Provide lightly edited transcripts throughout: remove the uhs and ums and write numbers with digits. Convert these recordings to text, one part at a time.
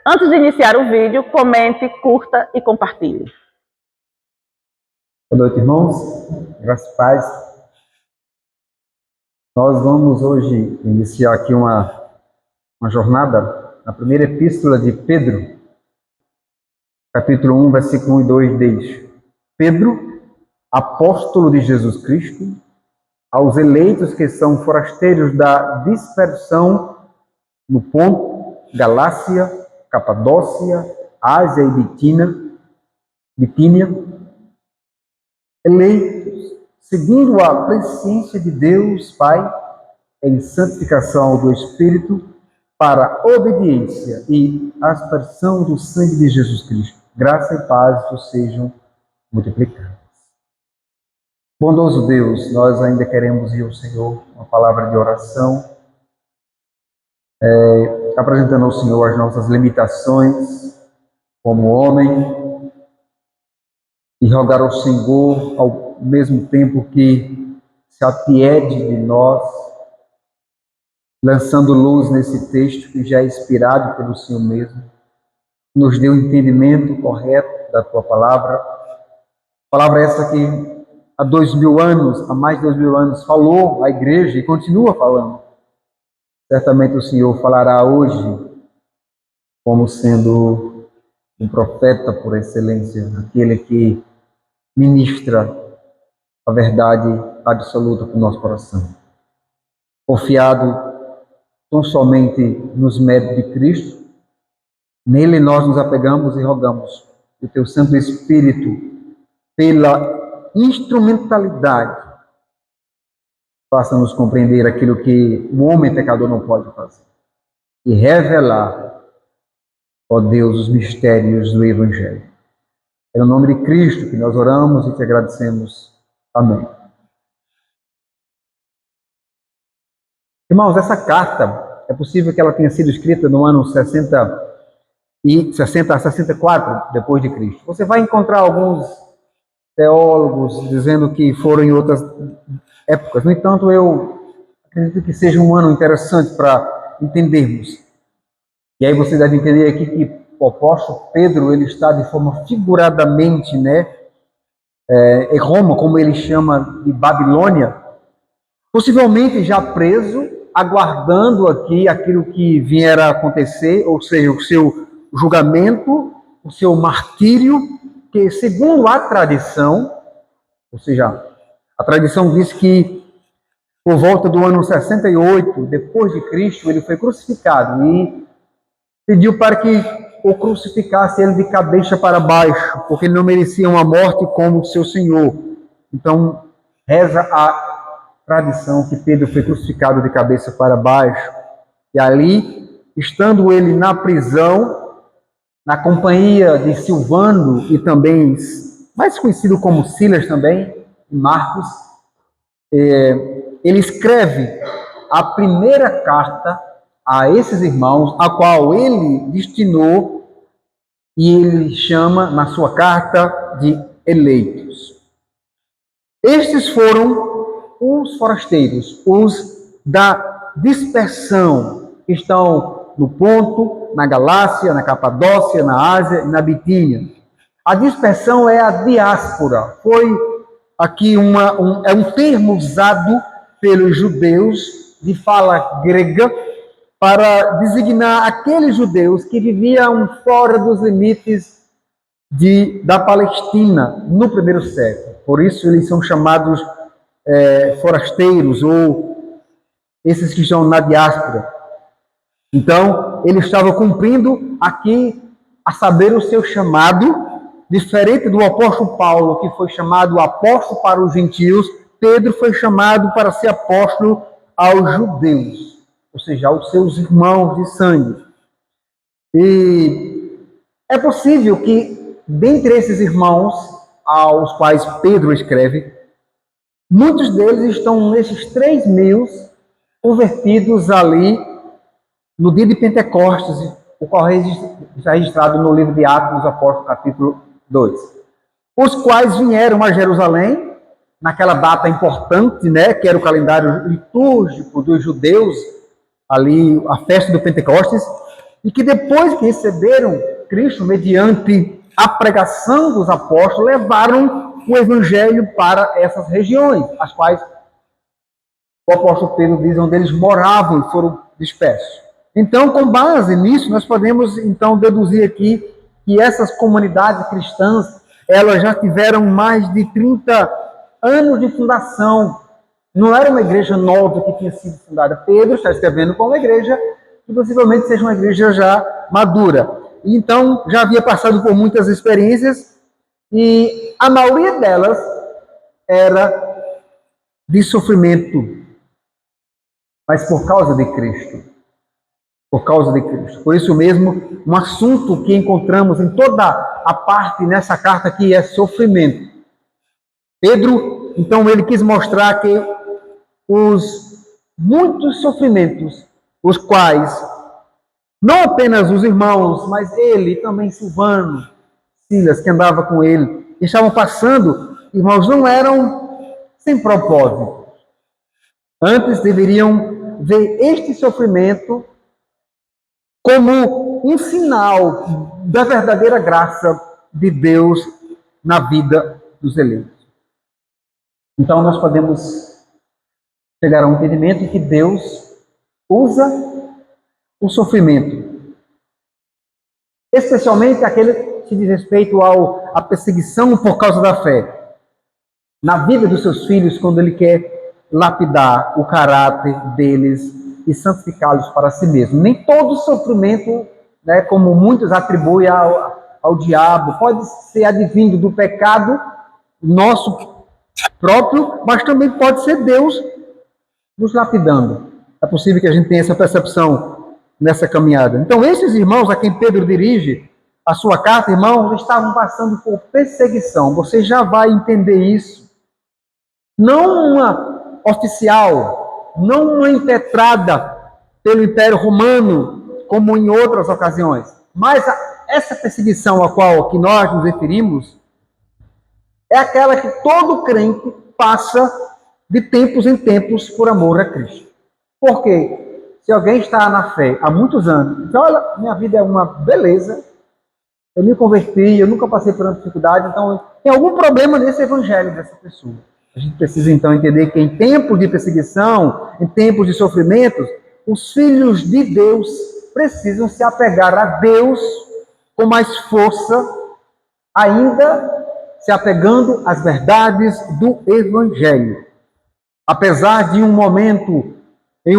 Antes de iniciar o vídeo, comente, curta e compartilhe. Boa noite, irmãos. Graças e paz. Nós vamos hoje iniciar aqui uma jornada na primeira epístola de Pedro, capítulo 1, versículo 1 e 2 diz: Pedro, apóstolo de Jesus Cristo, aos eleitos que são forasteiros da dispersão no Ponto, Galácia, Capadócia, Ásia e Bitínia, eleitos segundo a presciência de Deus Pai, em santificação do Espírito, para a obediência e aspersão do sangue de Jesus Cristo. Graça e paz vos sejam multiplicadas. Bondoso Deus, nós ainda queremos ir ao Senhor uma palavra de oração, apresentando ao Senhor as nossas limitações como homem, e rogar ao Senhor, ao mesmo tempo que se apiede de nós, lançando luz nesse texto que já é inspirado pelo Senhor mesmo, nos dê o entendimento correto da Tua palavra. Palavra essa que há 2000 anos, há mais de 2000 anos, falou à igreja e continua falando. Certamente o Senhor falará hoje como sendo um profeta por excelência, aquele que ministra a verdade absoluta para o nosso coração. Confiado tão somente nos méritos de Cristo, nele nós nos apegamos e rogamos que o Teu Santo Espírito, pela instrumentalidade, faça-nos compreender aquilo que o homem pecador não pode fazer e revelar, ó Deus, os mistérios do Evangelho. É no nome de Cristo que nós oramos e te agradecemos. Amém. Irmãos, essa carta, é possível que ela tenha sido escrita no ano 60 a 64 depois de Cristo. Você vai encontrar alguns teólogos dizendo que foram em outras épocas. No entanto, eu acredito que seja um ano interessante para entendermos. E aí você deve entender aqui que o apóstolo Pedro, ele está de forma figuradamente, em Roma, como ele chama de Babilônia, possivelmente já preso, aguardando aqui aquilo que viera a acontecer, ou seja, o seu julgamento, o seu martírio, que segundo a tradição, ou seja, a tradição diz que por volta do ano 68 depois de Cristo, ele foi crucificado e pediu para que o crucificasse ele de cabeça para baixo, porque ele não merecia uma morte como o seu Senhor. Então, reza a tradição que Pedro foi crucificado de cabeça para baixo. E ali, estando ele na prisão, na companhia de Silvano e também, mais conhecido como Silas também, Marcos, ele escreve a primeira carta a esses irmãos, a qual ele destinou, e ele chama na sua carta de eleitos. Estes foram os forasteiros, os da dispersão, que estão no Ponto, na Galácia, na Capadócia, na Ásia e na Bitínia. A dispersão é a diáspora. Foi aqui é um termo usado pelos judeus de fala grega para designar aqueles judeus que viviam fora dos limites da Palestina no primeiro século. Por isso eles são chamados forasteiros, ou esses que estão na diáspora. Então, ele estava cumprindo aqui, a saber, o seu chamado, diferente do apóstolo Paulo, que foi chamado apóstolo para os gentios. Pedro foi chamado para ser apóstolo aos judeus, ou seja, aos seus irmãos de sangue. E é possível que, dentre esses irmãos aos quais Pedro escreve, muitos deles estão nesses 3.000 convertidos ali no dia de Pentecostes, o qual está registrado no livro de Atos dos Apóstolos, capítulo 2. Os quais vieram a Jerusalém, naquela data importante, que era o calendário litúrgico dos judeus, ali a festa do Pentecostes, e que depois que receberam Cristo, mediante a pregação dos apóstolos, levaram o evangelho para essas regiões, as quais o apóstolo Pedro diz onde eles moravam e foram dispersos. Então, com base nisso, nós podemos então deduzir aqui que essas comunidades cristãs, elas já tiveram mais de 30 anos de fundação. Não era uma igreja nova que tinha sido fundada. Pedro está escrevendo com uma igreja que possivelmente seja uma igreja já madura. Então, já havia passado por muitas experiências e a maioria delas era de sofrimento, mas por causa de Cristo. Por causa de Cristo. Por isso mesmo, um assunto que encontramos em toda a parte nessa carta aqui é sofrimento. Pedro, então, ele quis mostrar que os muitos sofrimentos, os quais não apenas os irmãos, mas ele também, Silvano, Silas, que andava com ele, estavam passando, irmãos, não eram sem propósito. Antes deveriam ver este sofrimento como um sinal da verdadeira graça de Deus na vida dos eleitos. Então nós podemos chegar a um entendimento que Deus usa o sofrimento, especialmente aquele que diz respeito à perseguição por causa da fé, na vida dos seus filhos, quando Ele quer lapidar o caráter deles e santificá-los para si mesmo. Nem todo sofrimento, né, como muitos atribuem ao diabo, pode ser advindo do pecado nosso próprio, mas também pode ser Deus nos lapidando. É possível que a gente tenha essa percepção nessa caminhada. Então, esses irmãos a quem Pedro dirige a sua carta, irmãos, estavam passando por perseguição. Você já vai entender isso. Não uma oficial, não uma impetrada pelo Império Romano, como em outras ocasiões, mas essa perseguição a qual que nós nos referimos é aquela que todo crente passa de tempos em tempos por amor a Cristo. Por quê? Se alguém está na fé há muitos anos, diz, olha, minha vida é uma beleza, eu me converti, eu nunca passei por uma dificuldade, então tem algum problema nesse evangelho dessa pessoa. A gente precisa então entender que em tempos de perseguição, em tempos de sofrimentos, os filhos de Deus precisam se apegar a Deus com mais força, ainda se apegando às verdades do evangelho. Apesar de em um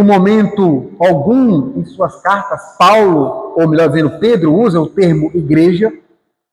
momento algum em suas cartas, Paulo, ou melhor dizendo, Pedro usa o termo igreja,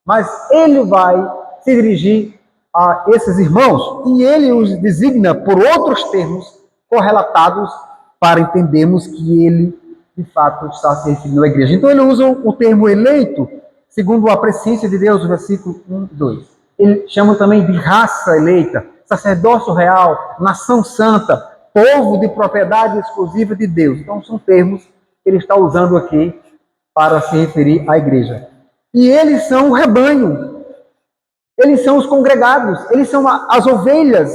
mas ele vai se dirigir a esses irmãos e ele os designa por outros termos correlatados para entendermos que ele, de fato, está se referindo à igreja. Então ele usa o termo eleito, segundo a presciência de Deus, no versículo 1, 2. Ele chama também de raça eleita, sacerdócio real, nação santa, povo de propriedade exclusiva de Deus. Então são termos que ele está usando aqui para se referir à igreja. E eles são o rebanho, eles são os congregados, eles são as ovelhas.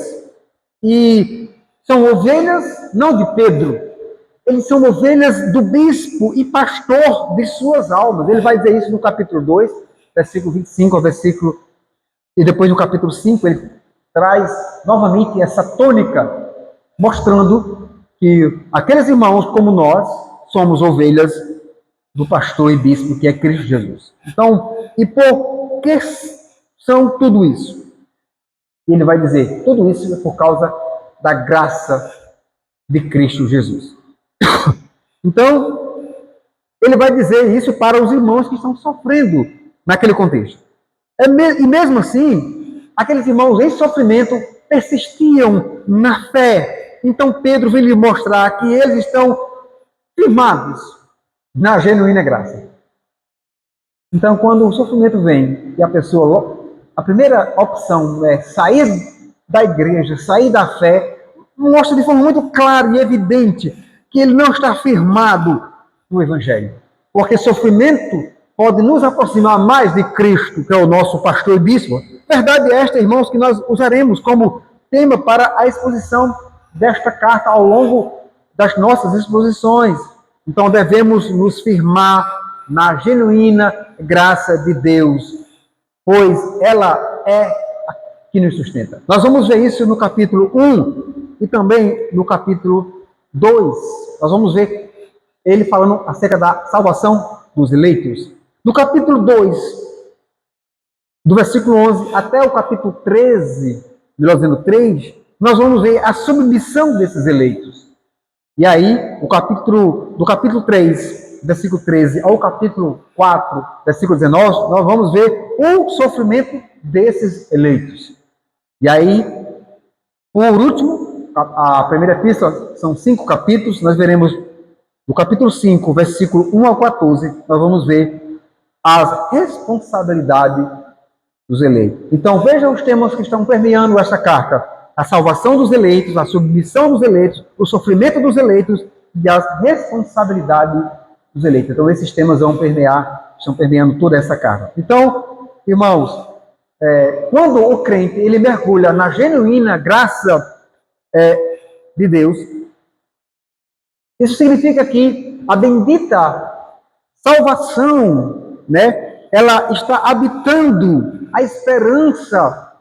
E são ovelhas não de Pedro, eles são ovelhas do bispo e pastor de suas almas. Ele vai dizer isso no capítulo 2, versículo 25 ao versículo... E depois no capítulo 5 ele traz novamente essa tônica, mostrando que aqueles irmãos como nós somos ovelhas do pastor e bispo que é Cristo Jesus. Então, e por que são tudo isso? E ele vai dizer, tudo isso é por causa da graça de Cristo Jesus. Então, ele vai dizer isso para os irmãos que estão sofrendo naquele contexto. E mesmo assim, aqueles irmãos em sofrimento persistiam na fé. Então Pedro vem lhe mostrar que eles estão firmados na genuína graça. Então, quando o sofrimento vem e a primeira opção é sair da igreja, sair da fé, mostra de forma muito clara e evidente que ele não está firmado no evangelho. Porque sofrimento pode nos aproximar mais de Cristo, que é o nosso pastor e bispo. Verdade é esta, irmãos, que nós usaremos como tema para a exposição desta carta ao longo das nossas exposições. Então devemos nos firmar na genuína graça de Deus, pois ela é a que nos sustenta. Nós vamos ver isso no capítulo 1 e também no capítulo 2. Nós vamos ver ele falando acerca da salvação dos eleitos. No capítulo 2, do versículo 11 até o capítulo 13, melhor dizendo 3, nós vamos ver a submissão desses eleitos. E aí, do capítulo 3, versículo 13, ao capítulo 4, versículo 19, nós vamos ver o sofrimento desses eleitos. E aí, por último, a primeira epístola são 5 capítulos, nós veremos do capítulo 5, versículo 1 ao 14, nós vamos ver as responsabilidades dos eleitos. Então, vejam os temas que estão permeando essa carta: a salvação dos eleitos, a submissão dos eleitos, o sofrimento dos eleitos e as responsabilidades dos eleitos. Então, esses temas estão permeando toda essa carta. Então, irmãos, quando o crente ele mergulha na genuína graça de Deus, isso significa que a bendita salvação, né, ela está habitando a esperança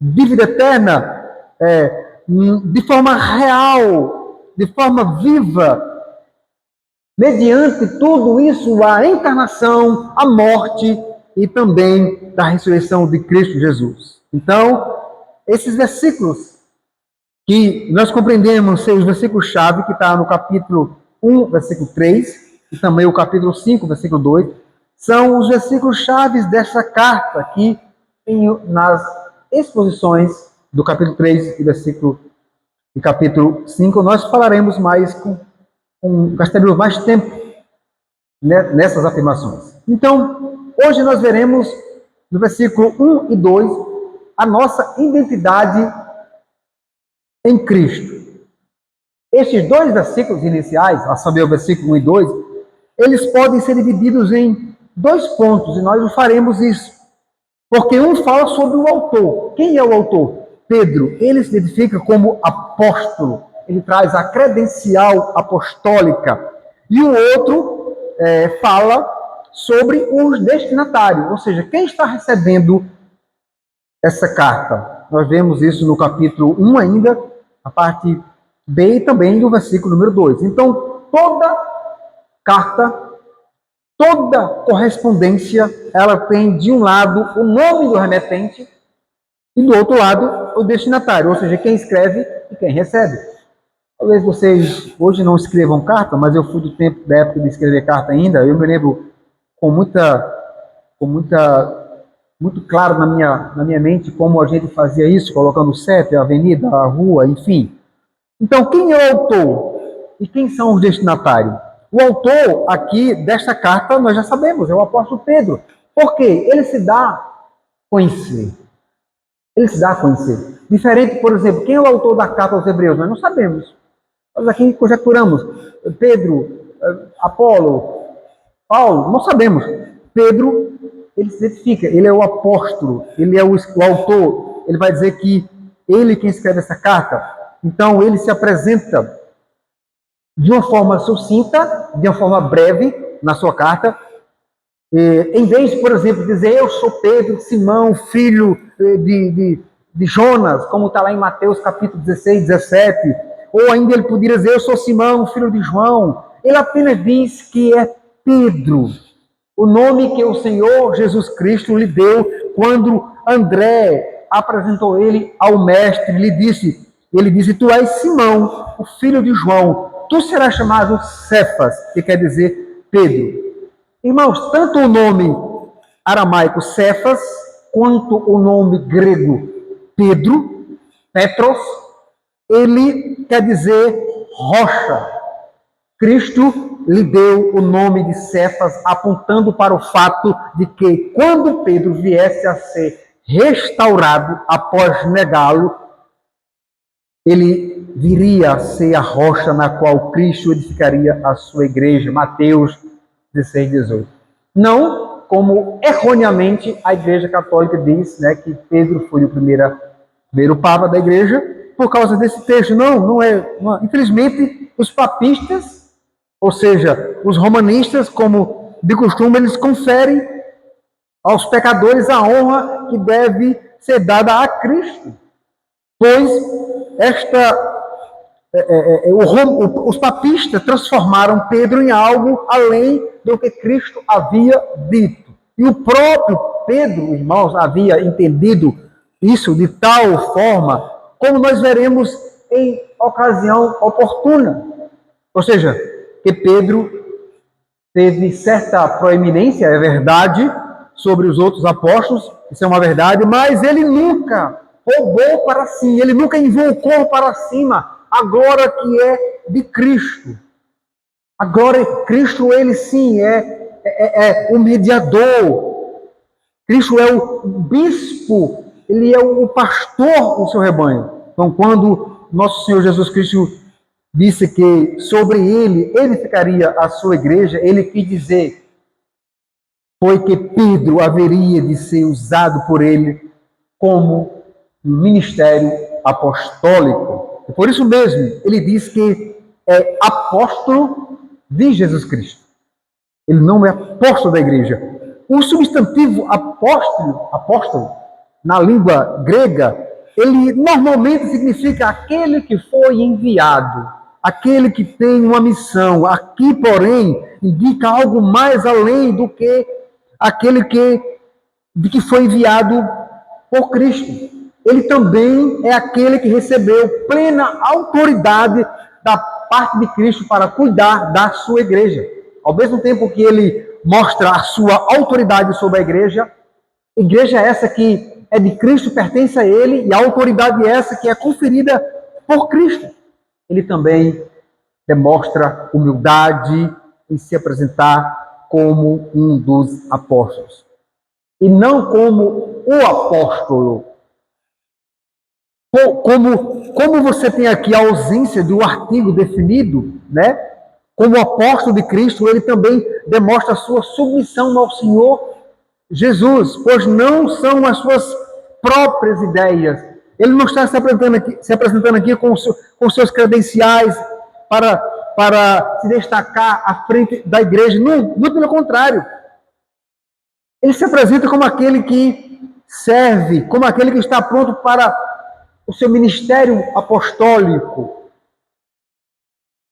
de vida eterna de forma real, de forma viva, mediante tudo isso, a encarnação, a morte e também da ressurreição de Cristo Jesus. Então, esses versículos que nós compreendemos ser os versículos-chave, que está no capítulo 1, versículo 3, e também o capítulo 5, versículo 2, são os versículos-chave dessa carta aqui nas exposições do capítulo 3 e capítulo 5, nós falaremos mais gastaremos mais tempo nessas afirmações. Então, hoje nós veremos no versículo 1 e 2 a nossa identidade em Cristo. Estes dois versículos iniciais, a saber, o versículo 1 e 2, eles podem ser divididos em 2 pontos, e nós não faremos isso. Porque um fala sobre o autor. Quem é o autor? Pedro. Ele se identifica como apóstolo. Ele traz a credencial apostólica. E o outro fala sobre os destinatários, ou seja, quem está recebendo essa carta. Nós vemos isso no capítulo 1 ainda, a parte B e também no versículo número 2. Então, toda carta, toda correspondência, ela tem de um lado o nome do remetente e do outro lado o destinatário, ou seja, quem escreve e quem recebe. Talvez vocês hoje não escrevam carta, mas eu fui do tempo da época de escrever carta ainda. Eu me lembro muito claro na minha mente como a gente fazia isso, colocando o CEP, a avenida, a rua, enfim. Então, quem é o autor e quem são os destinatários? O autor aqui desta carta nós já sabemos, é o apóstolo Pedro. Por quê? Ele se dá a conhecer. Ele se dá a conhecer. Diferente, por exemplo, quem é o autor da carta aos Hebreus? Nós não sabemos. Nós aqui conjecturamos. Pedro, Apolo, Paulo, não sabemos. Pedro, ele se identifica, ele é o apóstolo, ele é o autor. Ele vai dizer que ele quem escreve essa carta. Então, ele se apresenta de uma forma sucinta, de uma forma breve, na sua carta. Em vez, por exemplo, de dizer, eu sou Pedro, Simão, filho de Jonas, como está lá em Mateus capítulo 16, 17, ou ainda ele poderia dizer, eu sou Simão, filho de João. Ele apenas diz que é Pedro, o nome que o Senhor Jesus Cristo lhe deu quando André apresentou ele ao mestre. Ele disse, tu és Simão, o filho de João, tu serás chamado Cefas, que quer dizer Pedro. Irmãos, tanto o nome aramaico Cefas, quanto o nome grego Pedro, Petros, ele quer dizer rocha. Cristo lhe deu o nome de Cefas, apontando para o fato de que quando Pedro viesse a ser restaurado após negá-lo, ele viria a ser a rocha na qual Cristo edificaria a sua igreja. Mateus 16, 18. Não como erroneamente a Igreja Católica diz, né, que Pedro foi o primeiro papa da igreja, por causa desse texto. Não é. Infelizmente, os papistas, ou seja, os romanistas, como de costume, eles conferem aos pecadores a honra que deve ser dada a Cristo. Pois os papistas transformaram Pedro em algo além do que Cristo havia dito. E o próprio Pedro, irmãos, havia entendido isso de tal forma, como nós veremos em ocasião oportuna. Ou seja, que Pedro teve certa proeminência, é verdade, sobre os outros apóstolos, isso é uma verdade, mas ele nunca roubou para si, ele nunca invocou para cima a glória que é de Cristo. A glória de Cristo, ele sim é o mediador. Cristo é o bispo, ele é o pastor do seu rebanho. Então, quando nosso Senhor Jesus Cristo disse que sobre ele edificaria a sua igreja, ele quis dizer foi que Pedro haveria de ser usado por ele como um ministério apostólico. E por isso mesmo, ele diz que é apóstolo de Jesus Cristo. Ele não é apóstolo da igreja. O substantivo apóstolo, na língua grega, ele normalmente significa aquele que foi enviado, aquele que tem uma missão. Aqui, porém, indica algo mais além do que aquele de que foi enviado por Cristo. Ele também é aquele que recebeu plena autoridade da parte de Cristo para cuidar da sua igreja. Ao mesmo tempo que ele mostra a sua autoridade sobre a igreja essa que é de Cristo, pertence a ele, e a autoridade essa que é conferida por Cristo. Ele também demonstra humildade em se apresentar como um dos apóstolos. E não como o apóstolo. Como você tem aqui a ausência do artigo definido, né? Como apóstolo de Cristo, ele também demonstra a sua submissão ao Senhor Jesus, pois não são as suas próprias ideias. Ele não está se apresentando aqui com seus credenciais para se destacar à frente da igreja. Não, muito pelo contrário. Ele se apresenta como aquele que serve, como aquele que está pronto para o seu ministério apostólico.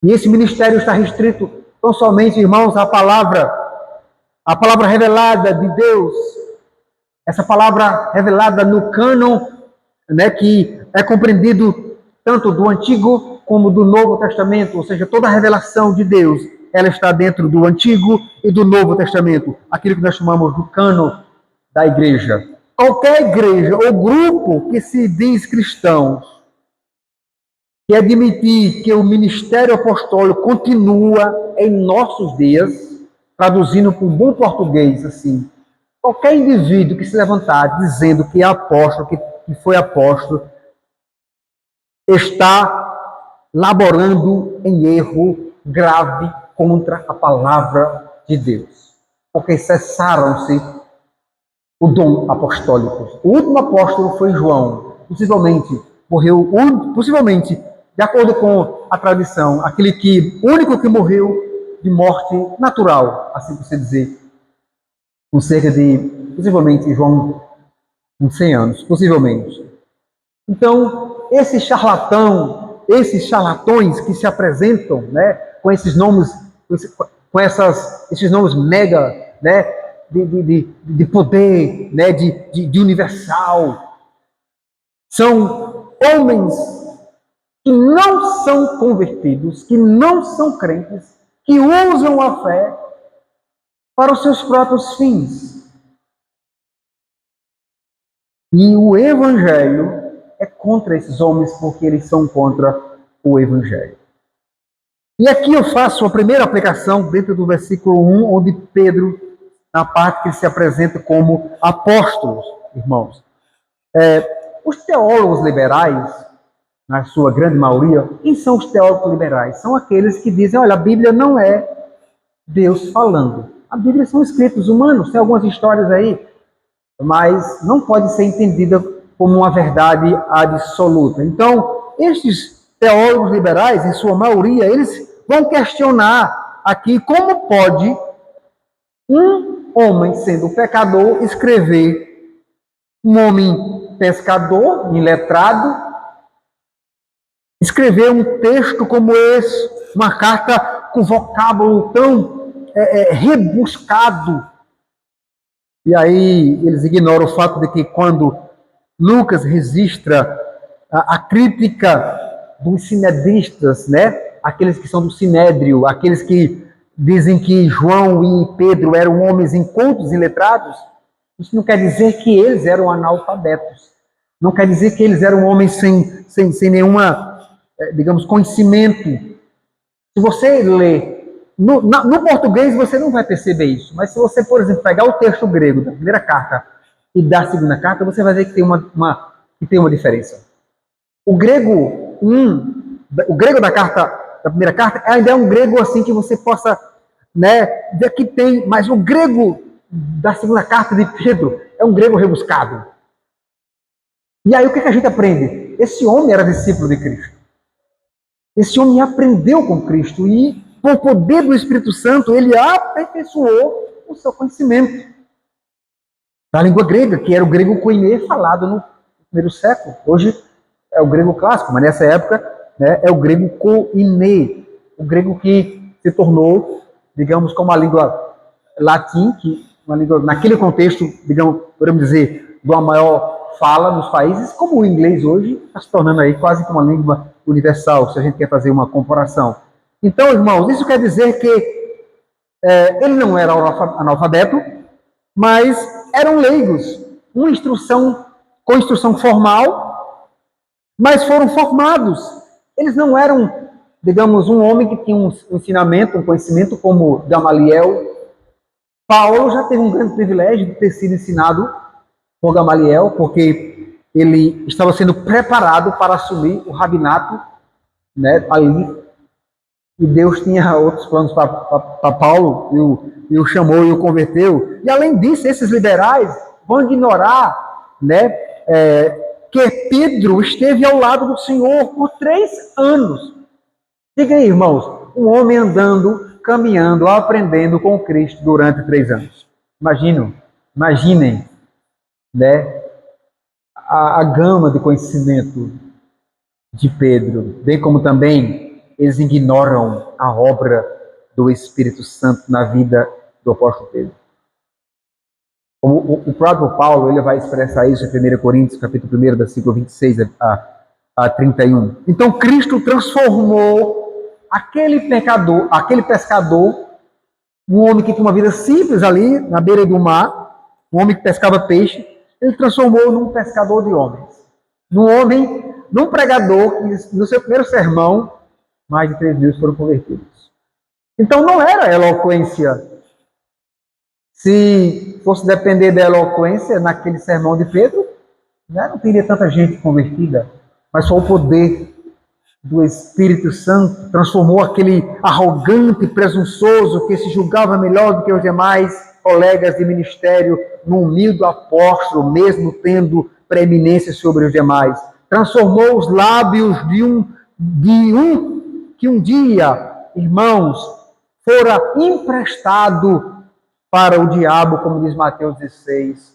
E esse ministério está restrito tão somente, irmãos, à palavra revelada de Deus. Essa palavra revelada no cânon, né, que é compreendido tanto do Antigo como do Novo Testamento, ou seja, toda a revelação de Deus, ela está dentro do Antigo e do Novo Testamento, aquilo que nós chamamos do cânon da igreja. Qualquer igreja ou grupo que se diz cristãos, que admitir que o ministério apostólico continua em nossos dias, traduzindo para um bom português assim, qualquer indivíduo que se levantar dizendo que é apóstolo, que foi apóstolo, está laborando em erro grave contra a palavra de Deus. Porque cessaram-se o dom apostólico. O último apóstolo foi João. Possivelmente morreu, de acordo com a tradição, único que morreu de morte natural, assim por se dizer, com cerca de, possivelmente, João, com 100 anos, possivelmente. Então, esses charlatões que se apresentam, né, com esses nomes, esses nomes mega, né, de poder, né, de universal, são homens que não são convertidos, que não são crentes, que usam a fé para os seus próprios fins. E o Evangelho é contra esses homens, porque eles são contra o Evangelho. E aqui eu faço a primeira aplicação dentro do versículo 1, onde Pedro, na parte que ele se apresenta como apóstolos, irmãos. Os teólogos liberais, na sua grande maioria, quem são os teólogos liberais? São aqueles que dizem, olha, a Bíblia não é Deus falando. A Bíblia são escritos humanos, tem algumas histórias aí, mas não pode ser entendida como uma verdade absoluta. Então, estes teólogos liberais, em sua maioria, eles vão questionar aqui como pode um homem sendo pecador escrever, um homem pescador, iletrado, escrever um texto como esse, uma carta com vocábulo tão rebuscado. E aí eles ignoram o fato de que quando Lucas registra a crítica dos sinedristas, né? Aqueles que são do Sinédrio, aqueles que dizem que João e Pedro eram homens incultos e letrados, isso não quer dizer que eles eram analfabetos. Não quer dizer que eles eram homens sem nenhuma, digamos, conhecimento. Se você ler no português, você não vai perceber isso. Mas se você, por exemplo, pegar o texto grego da primeira carta e da segunda carta, você vai ver que tem uma diferença. O grego da primeira carta ainda é um grego assim que você possa, né, ver que tem, mas o grego da segunda carta de Pedro é um grego rebuscado. E aí o que a gente aprende? Esse homem era discípulo de Cristo. Esse homem aprendeu com Cristo e, por poder do Espírito Santo, ele aperfeiçoou o seu conhecimento da língua grega, que era o grego koiné falado no primeiro século. Hoje é o grego clássico, mas nessa época, né, é o grego koiné, o grego que se tornou, digamos, como a língua latim, que uma língua, naquele contexto, digamos, podemos dizer, de uma maior fala nos países, como o inglês hoje está se tornando aí quase como uma língua universal, se a gente quer fazer uma comparação. Então, irmãos, isso quer dizer que ele não era analfabeto, mas eram leigos, com instrução formal, mas foram formados. Eles não eram, digamos, um homem que tinha um ensinamento, um conhecimento como Gamaliel. Paulo já teve um grande privilégio de ter sido ensinado por Gamaliel, porque ele estava sendo preparado para assumir o rabinato, né, ali. E Deus tinha outros planos para Paulo, e o chamou e o converteu. E além disso, esses liberais vão ignorar, né, que Pedro esteve ao lado do Senhor por 3 anos. Diga aí, irmãos, um homem andando, caminhando, aprendendo com Cristo durante 3 anos. Imaginem, né, a gama de conhecimento de Pedro, bem como também eles ignoram a obra do Espírito Santo na vida do apóstolo Pedro. O próprio Paulo ele vai expressar isso em 1 Coríntios, capítulo 1, versículo 26 a 31. Então Cristo transformou aquele pescador, um homem que tinha uma vida simples ali na beira do mar, um homem que pescava peixe, ele transformou num pescador de homens. Num pregador que no seu primeiro sermão, mais de 3.000 foram convertidos. Então não era eloquência. Se fosse depender da eloquência naquele sermão de Pedro, né, não teria tanta gente convertida. Mas só o poder do Espírito Santo transformou aquele arrogante, presunçoso, que se julgava melhor do que os demais colegas de ministério, num humilde apóstolo, mesmo tendo preeminência sobre os demais. Transformou os lábios de um que um dia, irmãos, fora emprestado para o diabo, como diz Mateus 16,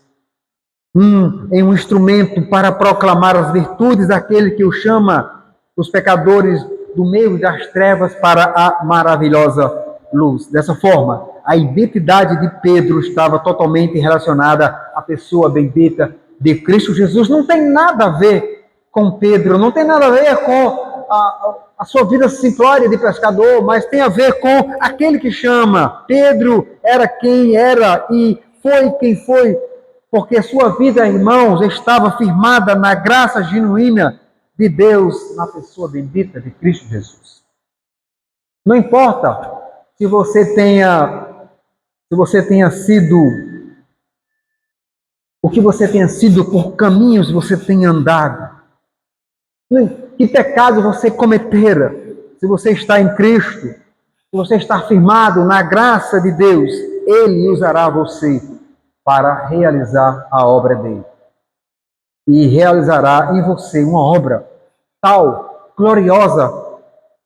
em um instrumento para proclamar as virtudes daquele que o chama os pecadores do meio das trevas para a maravilhosa luz. Dessa forma, a identidade de Pedro estava totalmente relacionada à pessoa bendita de Cristo Jesus. Não tem nada a ver com Pedro, não tem nada a ver com a sua vida simplória de pescador, mas tem a ver com aquele que chama. Pedro era quem era e foi quem foi, porque sua vida, irmãos, estava firmada na graça genuína de Deus, na pessoa bendita de Cristo Jesus. Não importa se você tenha sido, o que você tenha sido, por caminhos você tenha andado, que pecado você cometera, se você está em Cristo, se você está firmado na graça de Deus, Ele usará você para realizar a obra dele. E realizará em você uma obra tal, gloriosa,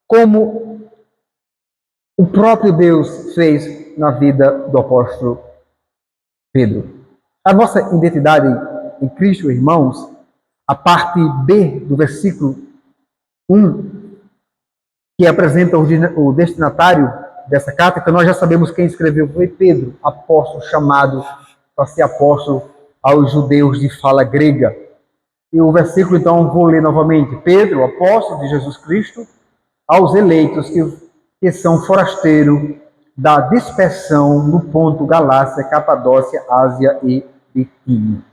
como o próprio Deus fez na vida do apóstolo Pedro. A nossa identidade em Cristo, irmãos, a parte B do versículo 1, que apresenta o destinatário dessa carta, que nós já sabemos quem escreveu, foi Pedro, apóstolo chamado para ser apóstolo aos judeus de fala grega. E o versículo, então, vou ler novamente. Pedro, apóstolo de Jesus Cristo, aos eleitos que são forasteiros da dispersão no ponto Galácia, Capadócia, Ásia e Bitínia.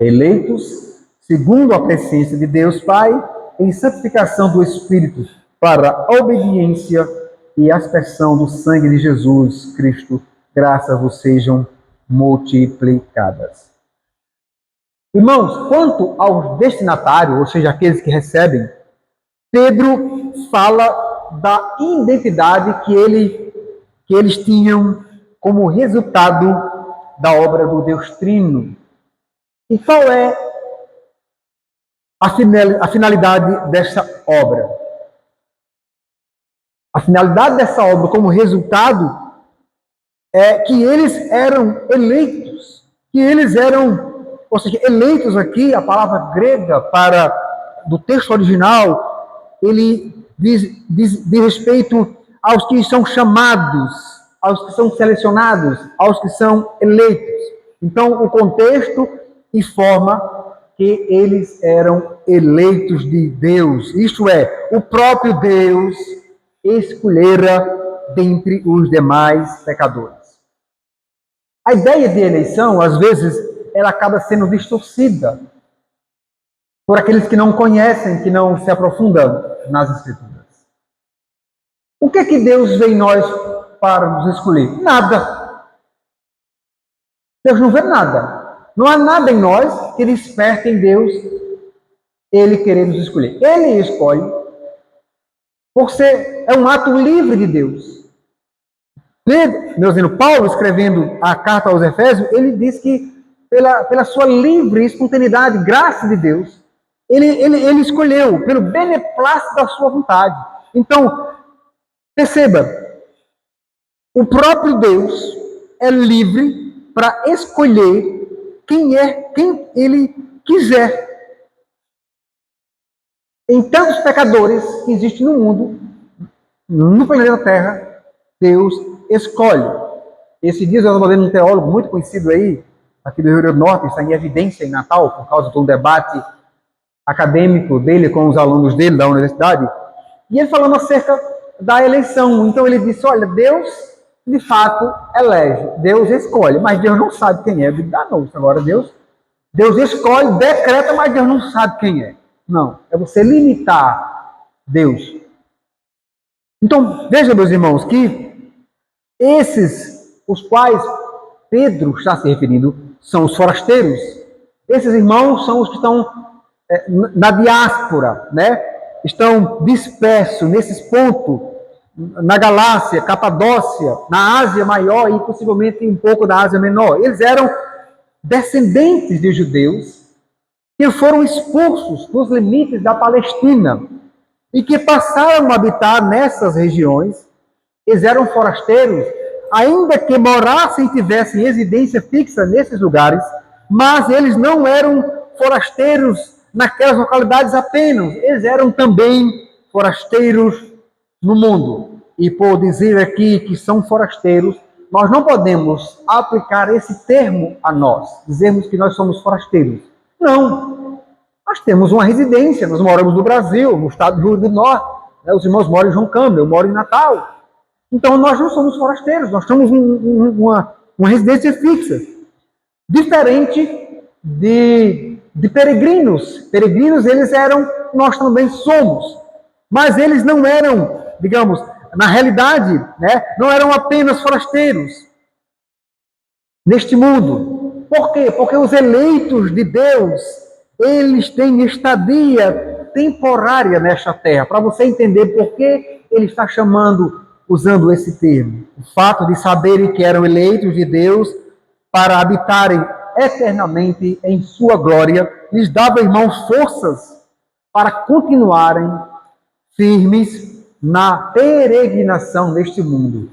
Eleitos segundo a presciência de Deus Pai, em santificação do Espírito, para a obediência e aspersão do sangue de Jesus Cristo, graças vos sejam multiplicadas. Irmãos, quanto aos destinatários, ou seja, aqueles que recebem, Pedro fala da identidade que eles tinham como resultado da obra do Deus Trino. E qual é a finalidade dessa obra? A finalidade dessa obra, como resultado, é que eles eram eleitos, que eles eram, ou seja, eleitos aqui, a palavra grega do texto original, ele diz respeito aos que são chamados, aos que são selecionados, aos que são eleitos. Então, o contexto informa que eles eram eleitos de Deus, isto é, o próprio Deus escolhera dentre os demais pecadores. A ideia de eleição, às vezes, ela acaba sendo distorcida por aqueles que não conhecem, que não se aprofundam nas Escrituras. O que é que Deus vê em nós para nos escolher? Nada. Deus não vê nada. Não há nada em nós que desperte em Deus Ele querer nos escolher. Ele escolhe, por ser um ato livre de Deus. Meus irmãos, Paulo, escrevendo a carta aos Efésios, ele diz que pela sua livre espontaneidade, graça de Deus, ele escolheu, pelo beneplácito da sua vontade. Então, perceba, o próprio Deus é livre para escolher quem ele quiser. Em tantos pecadores que existem no mundo, no planeta Terra, Deus escolhe. Esses dias eu estava vendo um teólogo muito conhecido aí, aqui do Rio Grande do Norte, está em evidência em Natal, por causa de um debate acadêmico dele com os alunos dele da universidade, e ele falando acerca da eleição. Então ele disse, olha, Deus de fato elege, Deus escolhe, mas Deus não sabe quem é. Eu digo, não, agora Deus escolhe, decreta, mas Deus não sabe quem é. Não, é você limitar Deus. Então, veja, meus irmãos, que os quais Pedro está se referindo, são os forasteiros. Esses irmãos são os que estão na diáspora, né? Estão dispersos nesses pontos, na Galácia, Capadócia, na Ásia Maior e possivelmente um pouco da Ásia Menor. Eles eram descendentes de judeus que foram expulsos dos limites da Palestina e que passaram a habitar nessas regiões. Eles eram forasteiros, ainda que morassem e tivessem residência fixa nesses lugares, mas eles não eram forasteiros naquelas localidades apenas, eles eram também forasteiros no mundo. E por dizer aqui que são forasteiros, nós não podemos aplicar esse termo a nós, dizermos que nós somos forasteiros. Não, nós temos uma residência, nós moramos no Brasil, no estado do Rio Grande do Norte, né? Os irmãos moram em João Câmara, eu moro em Natal. Então nós não somos forasteiros, nós temos uma residência fixa. Diferente de peregrinos. Peregrinos eles eram, nós também somos. Mas eles não eram, digamos, na realidade, né, não eram apenas forasteiros neste mundo. Por quê? Porque os eleitos de Deus, eles têm estadia temporária nesta terra. Para você entender por que ele está usando esse termo. O fato de saberem que eram eleitos de Deus para habitarem eternamente em sua glória, lhes dava, irmãos, forças para continuarem firmes na peregrinação neste mundo.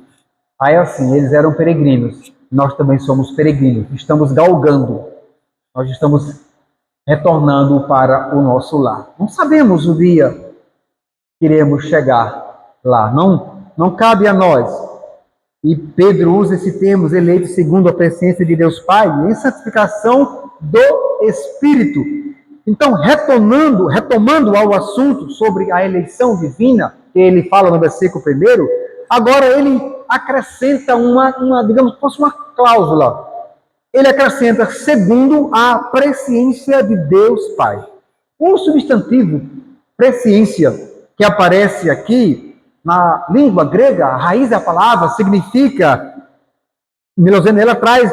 Aí assim, eles eram peregrinos, nós também somos peregrinos, estamos galgando, nós estamos retornando para o nosso lar. Não sabemos o dia que iremos chegar lá, não cabe a nós. E Pedro usa esse termo, eleito segundo a presciência de Deus Pai, em santificação do Espírito. Então, retomando ao assunto sobre a eleição divina, que ele fala no versículo 1, agora ele acrescenta digamos, fosse uma cláusula. Ele acrescenta segundo a presciência de Deus Pai. O substantivo presciência que aparece aqui na língua grega, a raiz da palavra significa, ela traz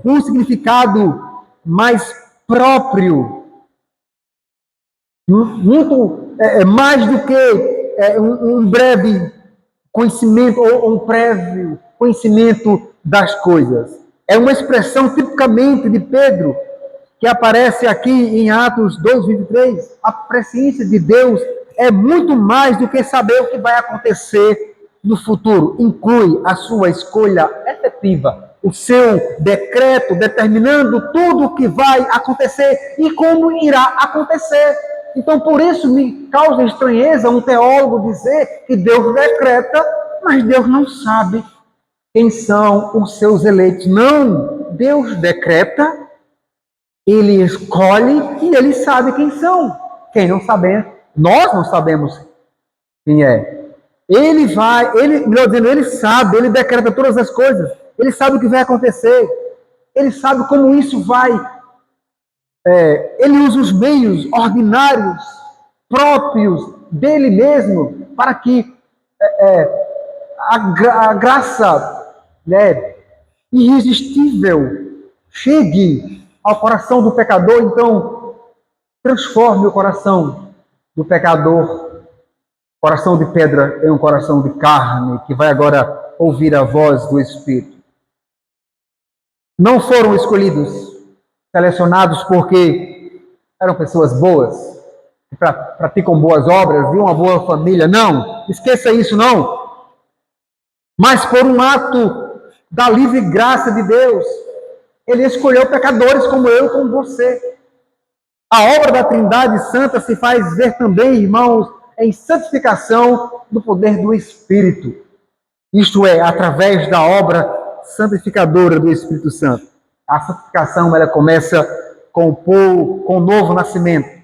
um significado mais próprio, muito mais do que um breve conhecimento ou um prévio conhecimento das coisas. É uma expressão tipicamente de Pedro, que aparece aqui em Atos 2:23. A presciência de Deus é muito mais do que saber o que vai acontecer no futuro. Inclui a sua escolha efetiva, o seu decreto determinando tudo o que vai acontecer e como irá acontecer. Então, por isso me causa estranheza um teólogo dizer que Deus decreta, mas Deus não sabe quem são os seus eleitos. Não, Deus decreta, ele escolhe e ele sabe quem são. Quem não sabe, nós não sabemos quem é. Ele sabe, ele decreta todas as coisas. Ele sabe o que vai acontecer. Ele sabe como isso vai. Ele usa os meios ordinários, próprios dele mesmo, para que a graça irresistível chegue ao coração do pecador. Então, transforme o coração do pecador, coração de pedra, em um coração de carne, que vai agora ouvir a voz do Espírito. Não foram escolhidos, selecionados porque eram pessoas boas, que praticam boas obras, de uma boa família. Não, esqueça isso, não. Mas por um ato da livre graça de Deus, ele escolheu pecadores como eu, como você. A obra da Trindade Santa se faz ver também, irmãos, em santificação do poder do Espírito. Isto é, através da obra santificadora do Espírito Santo. A santificação, ela começa com o novo nascimento.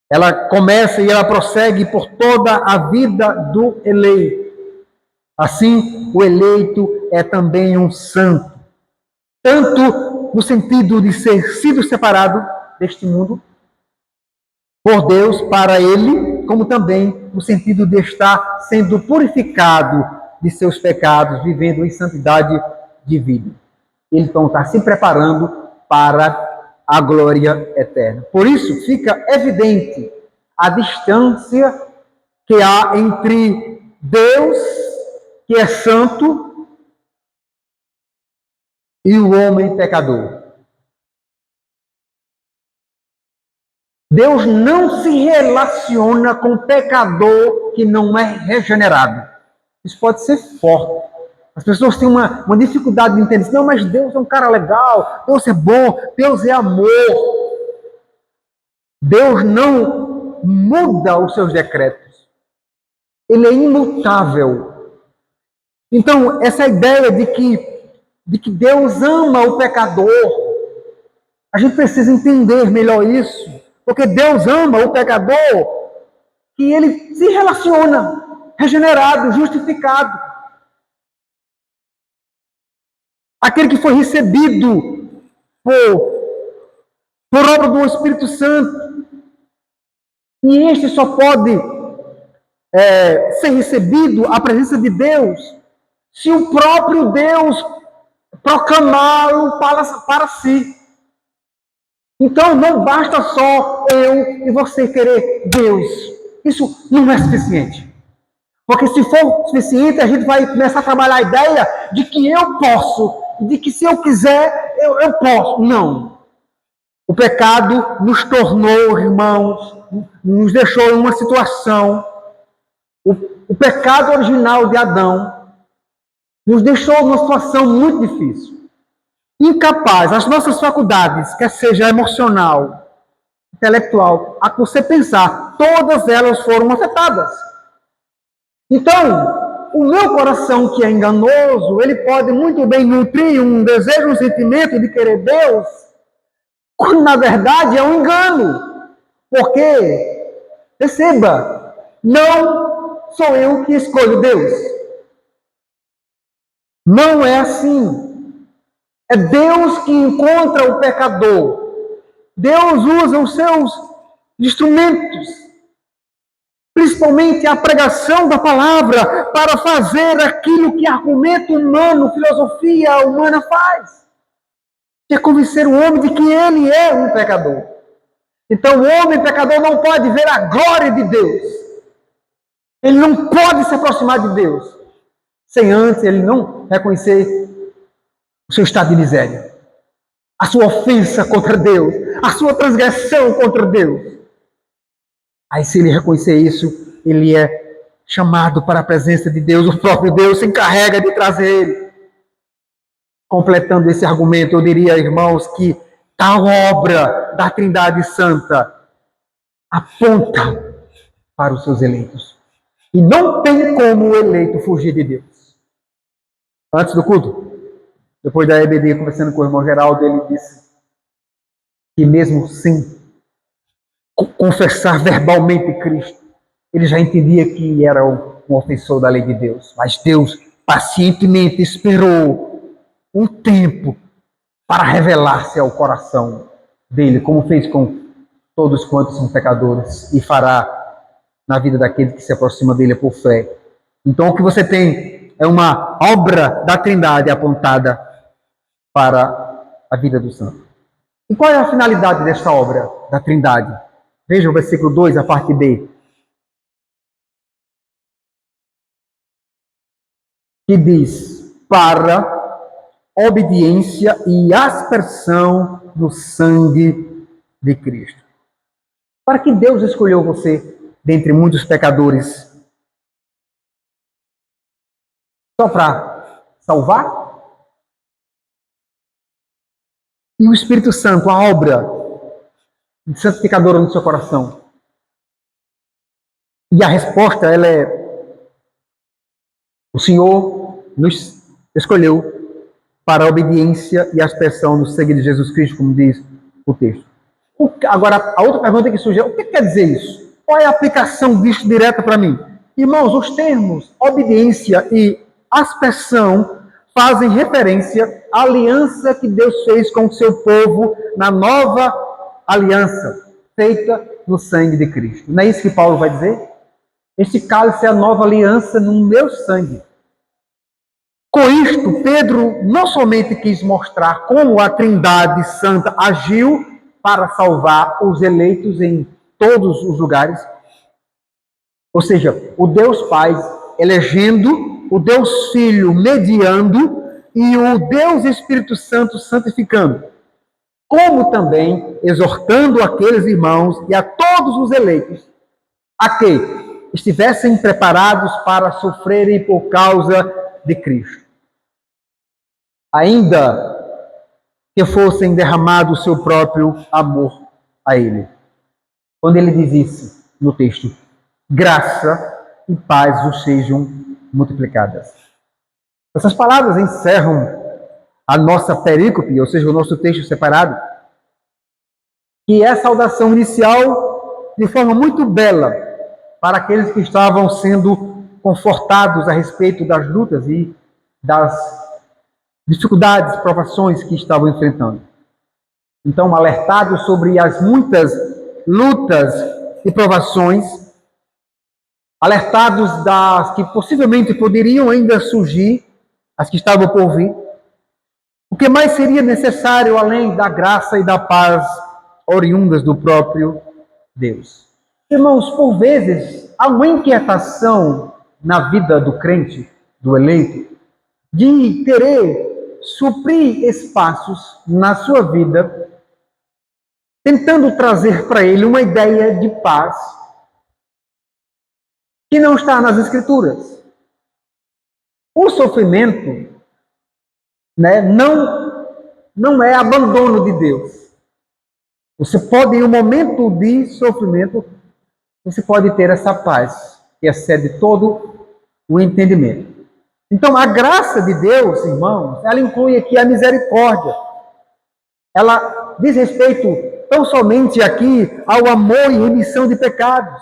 Ela começa e ela prossegue por toda a vida do eleito. Assim, o eleito é também um santo. Tanto no sentido de ser sido separado deste mundo por Deus para ele, como também no sentido de estar sendo purificado de seus pecados, vivendo em santidade de vida. Ele então está se preparando para a glória eterna. Por isso fica evidente a distância que há entre Deus, que é santo, e o homem pecador. Deus não se relaciona com o pecador que não é regenerado. Isso pode ser forte. As pessoas têm uma dificuldade de entender isso. Não, mas Deus é um cara legal, Deus é bom, Deus é amor. Deus não muda os seus decretos. Ele é imutável. Então, essa ideia de que Deus ama o pecador, a gente precisa entender melhor isso. Porque Deus ama o pecador que ele se relaciona, regenerado, justificado. Aquele que foi recebido por obra do Espírito Santo. E este só pode ser recebido à presença de Deus se o próprio Deus proclamá-lo para si. Então não basta só eu e você querer Deus. Isso não é suficiente. Porque se for suficiente, a gente vai começar a trabalhar a ideia de que eu posso, de que se eu quiser, eu posso. Não. O pecado nos tornou, irmãos, nos deixou em uma situação. O pecado original de Adão nos deixou numa situação muito difícil. Incapaz, as nossas faculdades, quer seja emocional, intelectual, a que você pensar, todas elas foram afetadas. Então, o meu coração, que é enganoso, ele pode muito bem nutrir um desejo, um sentimento de querer Deus, quando na verdade é um engano. Porque, perceba, não sou eu que escolho Deus. Não é assim. É Deus que encontra o pecador. Deus usa os seus instrumentos, principalmente a pregação da palavra, para fazer aquilo que argumento humano, filosofia humana faz, que é convencer o homem de que ele é um pecador. Então, o homem pecador não pode ver a glória de Deus. Ele não pode se aproximar de Deus sem antes ele não reconhecer o seu estado de miséria, a sua ofensa contra Deus, a sua transgressão contra Deus. Aí, se ele reconhecer isso, ele é chamado para a presença de Deus. O próprio Deus se encarrega de trazer ele. Completando esse argumento, eu diria, irmãos, que tal obra da Trindade Santa aponta para os seus eleitos. E não tem como o eleito fugir de Deus. Antes do culto, depois da EBD, conversando com o irmão Geraldo, ele disse que mesmo sem confessar verbalmente Cristo, ele já entendia que era um ofensor da lei de Deus. Mas Deus pacientemente esperou um tempo para revelar-se ao coração dele, como fez com todos quantos são pecadores, e fará na vida daquele que se aproxima dele por fé. Então, o que você tem é uma obra da Trindade apontada para a vida do santo. E qual é a finalidade desta obra da Trindade? Veja o versículo 2, a parte B. Que diz, para obediência e aspersão do sangue de Cristo. Para que Deus escolheu você dentre muitos pecadores? Só para salvar? E o Espírito Santo, a obra santificadora no seu coração? E a resposta, ela é: o Senhor nos escolheu para a obediência e aspersão do sangue de Jesus Cristo, como diz o texto. Agora, a outra pergunta que surge é: o que quer dizer isso? Qual é a aplicação disso direta para mim? Irmãos, os termos obediência e aspersão fazem referência à aliança que Deus fez com o seu povo na nova aliança, feita no sangue de Cristo. Não é isso que Paulo vai dizer? Este cálice é a nova aliança no meu sangue. Com isto, Pedro não somente quis mostrar como a Trindade Santa agiu para salvar os eleitos em todos os lugares, ou seja, o Deus Pai elegendo, o Deus Filho mediando e o Deus Espírito Santo santificando, como também exortando aqueles irmãos e a todos os eleitos a que estivessem preparados para sofrerem por causa de Cristo, ainda que fossem derramados o seu próprio amor a Ele. Quando ele diz isso no texto, graça e paz vos sejam multiplicadas. Essas palavras encerram a nossa perícope, ou seja, o nosso texto separado, que é a saudação inicial de forma muito bela para aqueles que estavam sendo confortados a respeito das lutas e das dificuldades, provações que estavam enfrentando. Então, alertados sobre as muitas lutas e provações, alertados das que possivelmente poderiam ainda surgir, as que estavam por vir, o que mais seria necessário além da graça e da paz oriundas do próprio Deus? Irmãos, por vezes, há uma inquietação na vida do crente, do eleito, de querer suprir espaços na sua vida, tentando trazer para ele uma ideia de paz que não está nas Escrituras. O sofrimento, né, não é abandono de Deus. Você pode, em um momento de sofrimento, você pode ter essa paz que excede todo o entendimento. Então, a graça de Deus, irmãos, ela inclui aqui a misericórdia. Ela diz respeito tão somente aqui ao amor e remissão de pecados.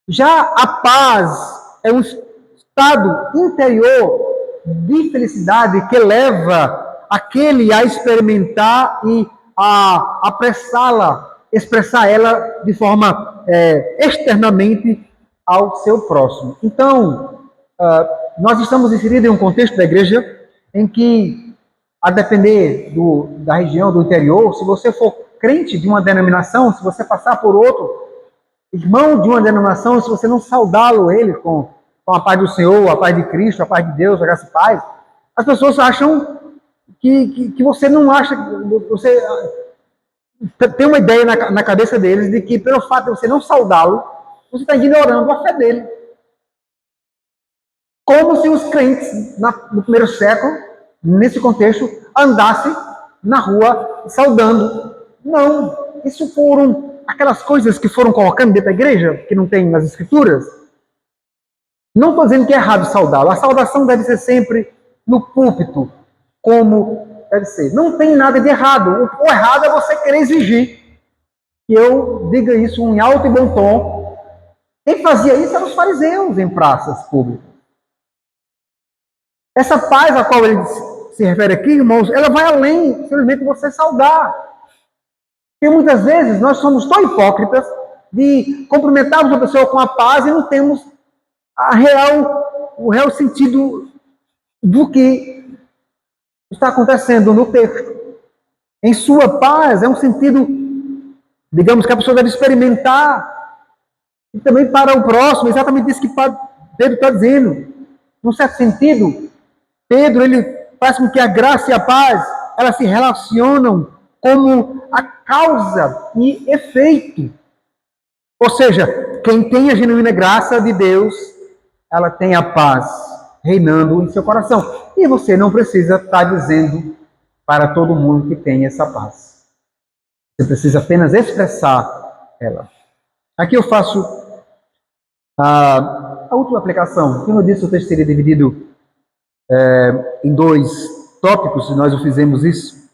Já a paz é um estado interior de felicidade que leva aquele a experimentar e a apressá-la, expressar ela de forma externamente ao seu próximo. Então, nós estamos inseridos em um contexto da igreja em que, a depender da região, do interior, se você for crente de uma denominação, se você passar por outro irmão de uma denominação, se você não saudá-lo ele com a paz do Senhor, a paz de Cristo, a paz de Deus, a graça e paz, as pessoas acham que você não acha, você tem uma ideia na cabeça deles de que pelo fato de você não saudá-lo, você está ignorando a fé dele. Como se os crentes no primeiro século, nesse contexto, andassem na rua saudando. Não, isso foram aquelas coisas que foram colocando dentro da igreja, que não tem nas escrituras. Não estou dizendo que é errado saudá-lo. A saudação deve ser sempre no púlpito, como deve ser. Não tem nada de errado. O errado é você querer exigir que eu diga isso em alto e bom tom. Quem fazia isso eram os fariseus em praças públicas. Essa paz a qual ele se refere aqui, irmãos, ela vai além simplesmente você saudar. Porque muitas vezes nós somos tão hipócritas de cumprimentarmos a pessoa com a paz e não temos o real sentido do que está acontecendo no texto. Em sua paz é um sentido, digamos, que a pessoa deve experimentar, e também para o próximo, exatamente isso que Pedro está dizendo. Num certo sentido, Pedro, ele faz com que a graça e a paz, elas se relacionam como a causa e efeito. Ou seja, quem tem a genuína graça de Deus, ela tem a paz reinando em seu coração. E você não precisa estar dizendo para todo mundo que tem essa paz. Você precisa apenas expressar ela. Aqui eu faço a última aplicação. Como eu disse, o texto seria dividido em dois tópicos, e nós o fizemos isso.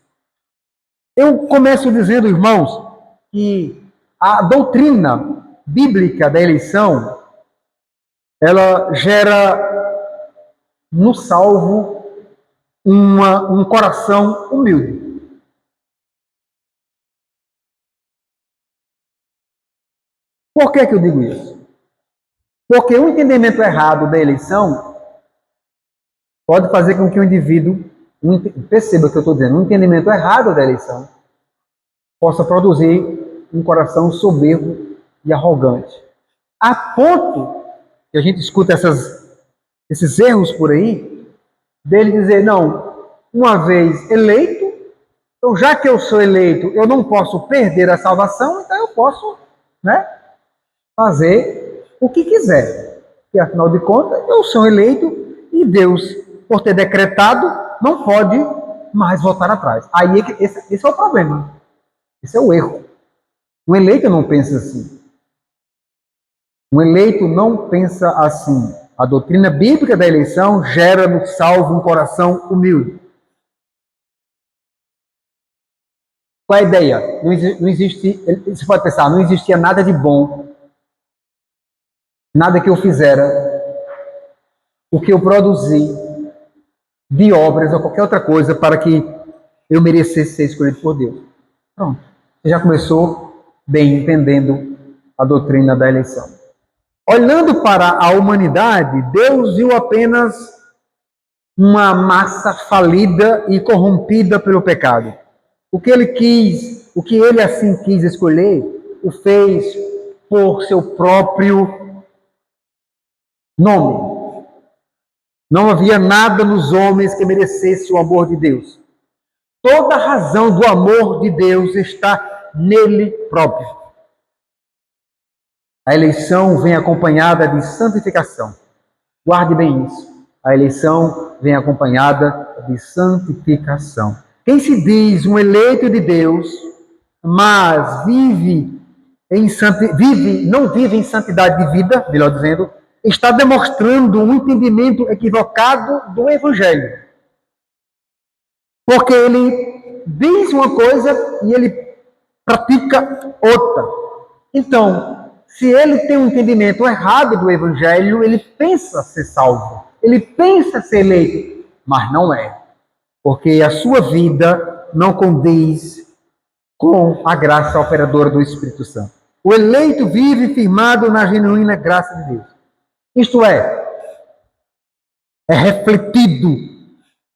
Eu começo dizendo, irmãos, que a doutrina bíblica da eleição, ela gera no salvo um coração humilde. Por que eu digo isso? Porque o entendimento errado da eleição pode fazer com que o indivíduo, perceba o que eu estou dizendo, um entendimento errado da eleição possa produzir um coração soberbo e arrogante. A ponto que a gente escuta esses erros por aí, dele dizer, não, uma vez eleito, então já que eu sou eleito, eu não posso perder a salvação, então eu posso, fazer o que quiser. E afinal de contas, eu sou eleito e Deus, por ter decretado, não pode mais voltar atrás. Aí esse é o problema. Esse é o erro. O eleito não pensa assim. O eleito não pensa assim. A doutrina bíblica da eleição gera no salvo um coração humilde. Qual é a ideia? Não existe, você pode pensar, não existia nada de bom, nada que eu fizera, o que eu produzi de obras ou qualquer outra coisa para que eu merecesse ser escolhido por Deus. Pronto. Você já começou bem entendendo a doutrina da eleição. Olhando para a humanidade, Deus viu apenas uma massa falida e corrompida pelo pecado. O que ele assim quis escolher, o fez por seu próprio nome. Não havia nada nos homens que merecesse o amor de Deus. Toda a razão do amor de Deus está nele próprio. A eleição vem acompanhada de santificação. Guarde bem isso. A eleição vem acompanhada de santificação. Quem se diz um eleito de Deus, mas não vive em santidade de vida, melhor dizendo, está demonstrando um entendimento equivocado do Evangelho. Porque ele diz uma coisa e ele pratica outra. Então, se ele tem um entendimento errado do Evangelho, ele pensa ser salvo, ele pensa ser eleito, mas não é. Porque a sua vida não condiz com a graça operadora do Espírito Santo. O eleito vive firmado na genuína graça de Deus. Isto é refletido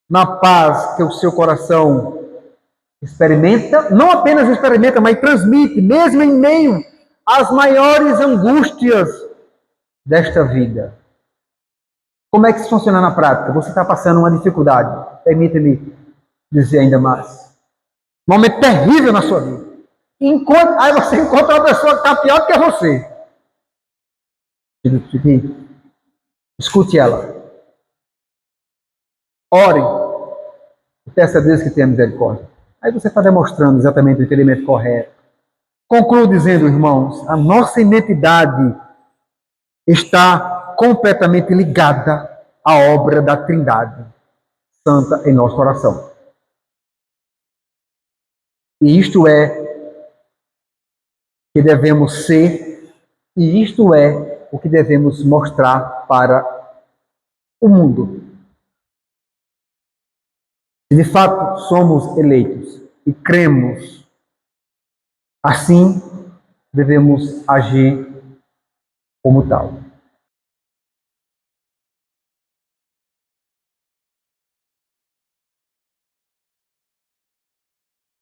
na paz que o seu coração experimenta, não apenas experimenta, mas transmite, mesmo em meio às maiores angústias desta vida. Como é que isso funciona na prática? Você está passando uma dificuldade, permita-me dizer ainda mais. Um momento terrível na sua vida. Aí você encontra uma pessoa que está pior do que você. Escute ela. Ore. Peça a Deus que tenha misericórdia. Aí você está demonstrando exatamente o entendimento correto. Concluo dizendo, irmãos, a nossa identidade está completamente ligada à obra da Trindade Santa em nosso coração. E isto é que devemos ser, e isto é o que devemos mostrar para o mundo. Se de fato somos eleitos e cremos, assim devemos agir como tal.